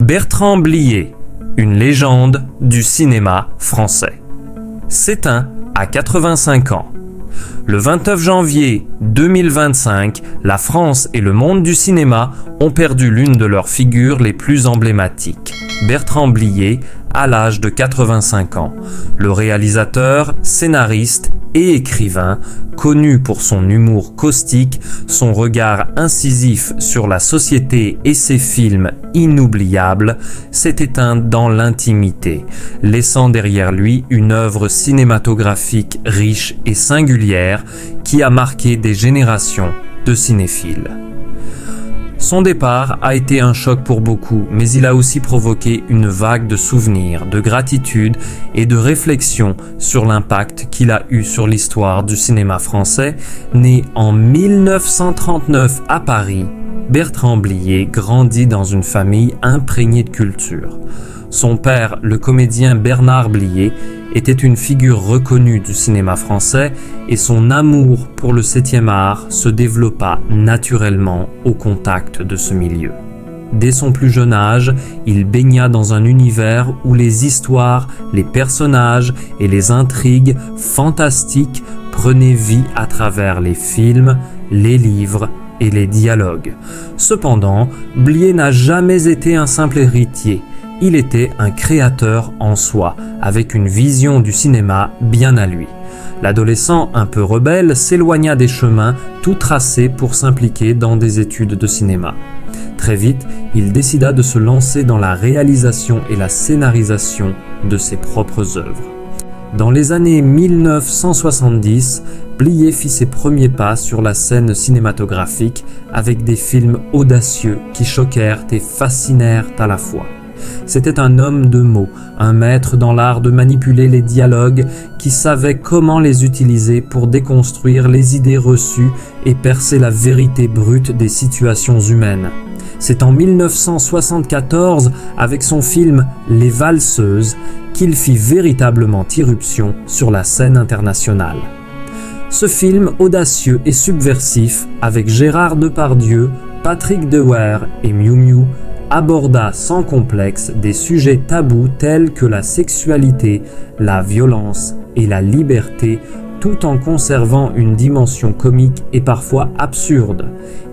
Bertrand Blier, une légende du cinéma français, s'éteint à 85 ans. Le 29 janvier 2025, la France et le monde du cinéma ont perdu l'une de leurs figures les plus emblématiques, Bertrand Blier, à l'âge de 85 ans. Le réalisateur, scénariste et écrivain, connu pour son humour caustique, son regard incisif sur la société et ses films inoubliables, s'est éteint dans l'intimité, laissant derrière lui une œuvre cinématographique riche et singulière qui a marqué des générations de cinéphiles. Son départ a été un choc pour beaucoup, mais il a aussi provoqué une vague de souvenirs, de gratitude et de réflexion sur l'impact qu'il a eu sur l'histoire du cinéma français. Né en 1939 à Paris, Bertrand Blier grandit dans une famille imprégnée de culture. Son père, le comédien Bernard Blier, était une figure reconnue du cinéma français et son amour pour le 7e art se développa naturellement au contact de ce milieu. Dès son plus jeune âge, il baigna dans un univers où les histoires, les personnages et les intrigues fantastiques prenaient vie à travers les films, les livres et les dialogues. Cependant, Blier n'a jamais été un simple héritier. Il était un créateur en soi, avec une vision du cinéma bien à lui. L'adolescent un peu rebelle s'éloigna des chemins tout tracés pour s'impliquer dans des études de cinéma. Très vite, il décida de se lancer dans la réalisation et la scénarisation de ses propres œuvres. Dans les années 1970, Blier fit ses premiers pas sur la scène cinématographique avec des films audacieux qui choquèrent et fascinèrent à la fois. C'était un homme de mots, un maître dans l'art de manipuler les dialogues qui savait comment les utiliser pour déconstruire les idées reçues et percer la vérité brute des situations humaines. C'est en 1974, avec son film Les Valseuses, qu'il fit véritablement irruption sur la scène internationale. Ce film audacieux et subversif, avec Gérard Depardieu, Patrick Devers et Miu Miu, aborda sans complexe des sujets tabous tels que la sexualité, la violence et la liberté, tout en conservant une dimension comique et parfois absurde.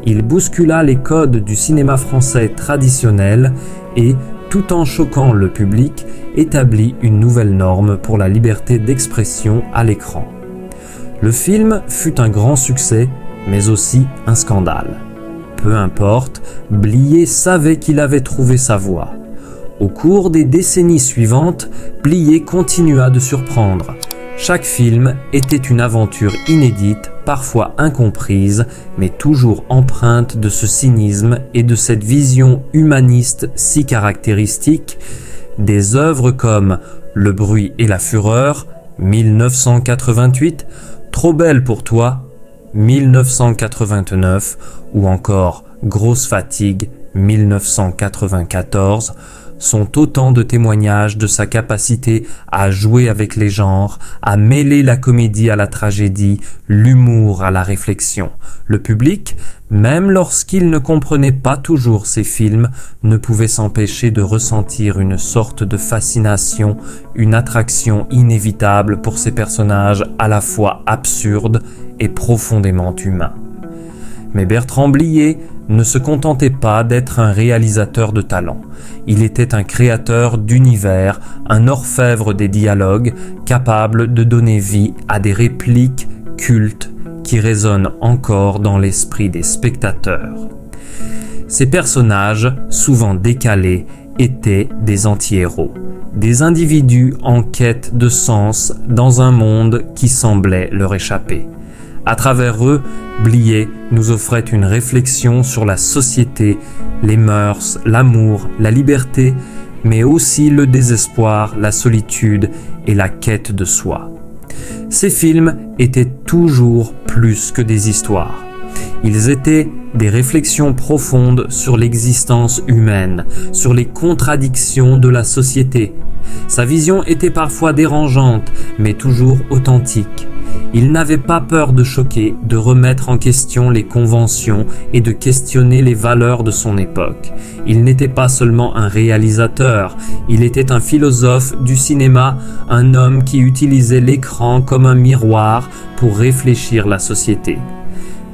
Il bouscula les codes du cinéma français traditionnel et, tout en choquant le public, établit une nouvelle norme pour la liberté d'expression à l'écran. Le film fut un grand succès, mais aussi un scandale. Peu importe, Blier savait qu'il avait trouvé sa voie. Au cours des décennies suivantes, Blier continua de surprendre. Chaque film était une aventure inédite, parfois incomprise, mais toujours empreinte de ce cynisme et de cette vision humaniste si caractéristique. Des œuvres comme Le bruit et la fureur, 1988, Trop belle pour toi, 1989, ou encore Grosse fatigue, 1994, sont autant de témoignages de sa capacité à jouer avec les genres, à mêler la comédie à la tragédie, l'humour à la réflexion. Le public, même lorsqu'il ne comprenait pas toujours ses films, ne pouvait s'empêcher de ressentir une sorte de fascination, une attraction inévitable pour ces personnages à la fois absurdes et profondément humains. Mais Bertrand Blier ne se contentait pas d'être un réalisateur de talent. Il était un créateur d'univers, un orfèvre des dialogues, capable de donner vie à des répliques cultes qui résonnent encore dans l'esprit des spectateurs. Ces personnages, souvent décalés, étaient des anti-héros, des individus en quête de sens dans un monde qui semblait leur échapper. À travers eux, Blier nous offrait une réflexion sur la société, les mœurs, l'amour, la liberté, mais aussi le désespoir, la solitude et la quête de soi. Ces films étaient toujours plus que des histoires. Ils étaient des réflexions profondes sur l'existence humaine, sur les contradictions de la société. Sa vision était parfois dérangeante, mais toujours authentique. Il n'avait pas peur de choquer, de remettre en question les conventions et de questionner les valeurs de son époque. Il n'était pas seulement un réalisateur, il était un philosophe du cinéma, un homme qui utilisait l'écran comme un miroir pour réfléchir la société.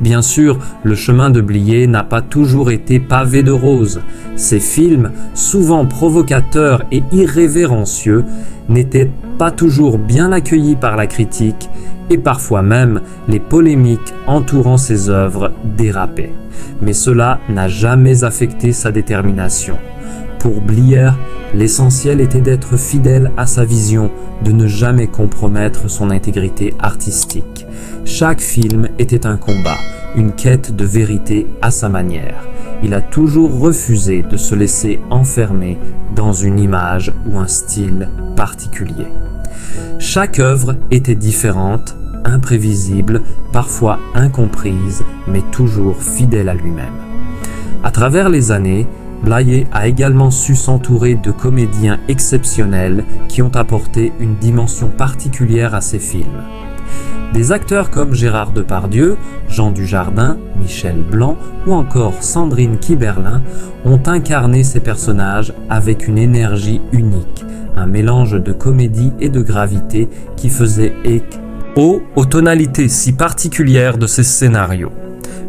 Bien sûr, le chemin de Blier n'a pas toujours été pavé de roses. Ses films, souvent provocateurs et irrévérencieux, n'étaient pas toujours bien accueillis par la critique et parfois même les polémiques entourant ses œuvres dérapaient. Mais cela n'a jamais affecté sa détermination. Pour Blier, l'essentiel était d'être fidèle à sa vision, de ne jamais compromettre son intégrité artistique. Chaque film était un combat, une quête de vérité à sa manière. Il a toujours refusé de se laisser enfermer dans une image ou un style particulier. Chaque œuvre était différente, imprévisible, parfois incomprise, mais toujours fidèle à lui-même. À travers les années, Blier a également su s'entourer de comédiens exceptionnels qui ont apporté une dimension particulière à ses films. Des acteurs comme Gérard Depardieu, Jean Dujardin, Michel Blanc ou encore Sandrine Kiberlin ont incarné ces personnages avec une énergie unique, un mélange de comédie et de gravité qui faisait écho aux tonalités si particulières de ces scénarios.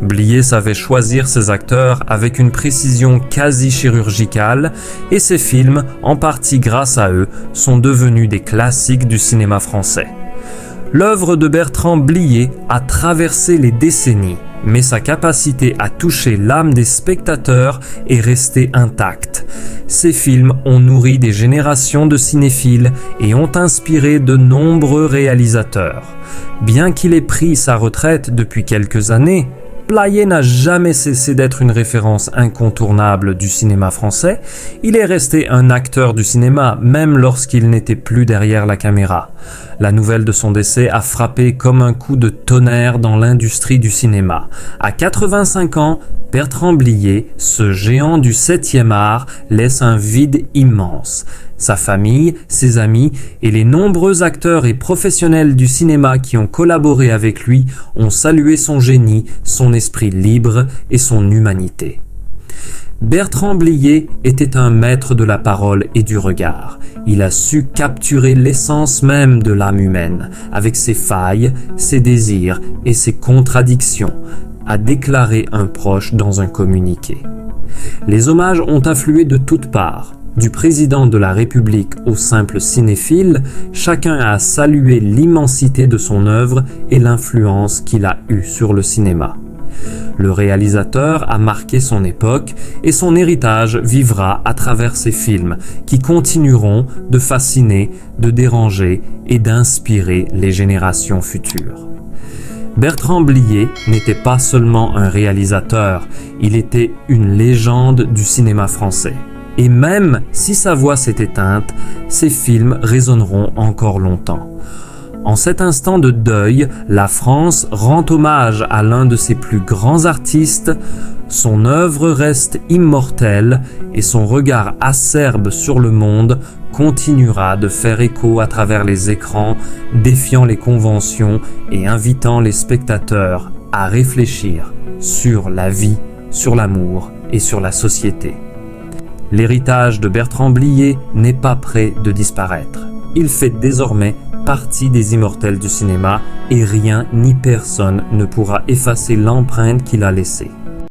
Blier savait choisir ses acteurs avec une précision quasi chirurgicale et ses films, en partie grâce à eux, sont devenus des classiques du cinéma français. L'œuvre de Bertrand Blier a traversé les décennies, mais sa capacité à toucher l'âme des spectateurs est restée intacte. Ses films ont nourri des générations de cinéphiles et ont inspiré de nombreux réalisateurs. Bien qu'il ait pris sa retraite depuis quelques années, Blier n'a jamais cessé d'être une référence incontournable du cinéma français. Il est resté un acteur du cinéma, même lorsqu'il n'était plus derrière la caméra. La nouvelle de son décès a frappé comme un coup de tonnerre dans l'industrie du cinéma. À 85 ans, Bertrand Blier, ce géant du 7e art, laisse un vide immense. Sa famille, ses amis et les nombreux acteurs et professionnels du cinéma qui ont collaboré avec lui ont salué son génie, son esprit libre et son humanité. Bertrand Blier était un maître de la parole et du regard. Il a su capturer l'essence même de l'âme humaine, avec ses failles, ses désirs et ses contradictions, a déclaré un proche dans un communiqué. Les hommages ont afflué de toutes parts. Du président de la République au simple cinéphile, chacun a salué l'immensité de son œuvre et l'influence qu'il a eue sur le cinéma. Le réalisateur a marqué son époque et son héritage vivra à travers ses films qui continueront de fasciner, de déranger et d'inspirer les générations futures. Bertrand Blier n'était pas seulement un réalisateur, il était une légende du cinéma français. Et même si sa voix s'est éteinte, ses films résonneront encore longtemps. En cet instant de deuil, la France rend hommage à l'un de ses plus grands artistes, son œuvre reste immortelle et son regard acerbe sur le monde continuera de faire écho à travers les écrans, défiant les conventions et invitant les spectateurs à réfléchir sur la vie, sur l'amour et sur la société. L'héritage de Bertrand Blier n'est pas près de disparaître. Il fait désormais partie des immortels du cinéma et rien ni personne ne pourra effacer l'empreinte qu'il a laissée.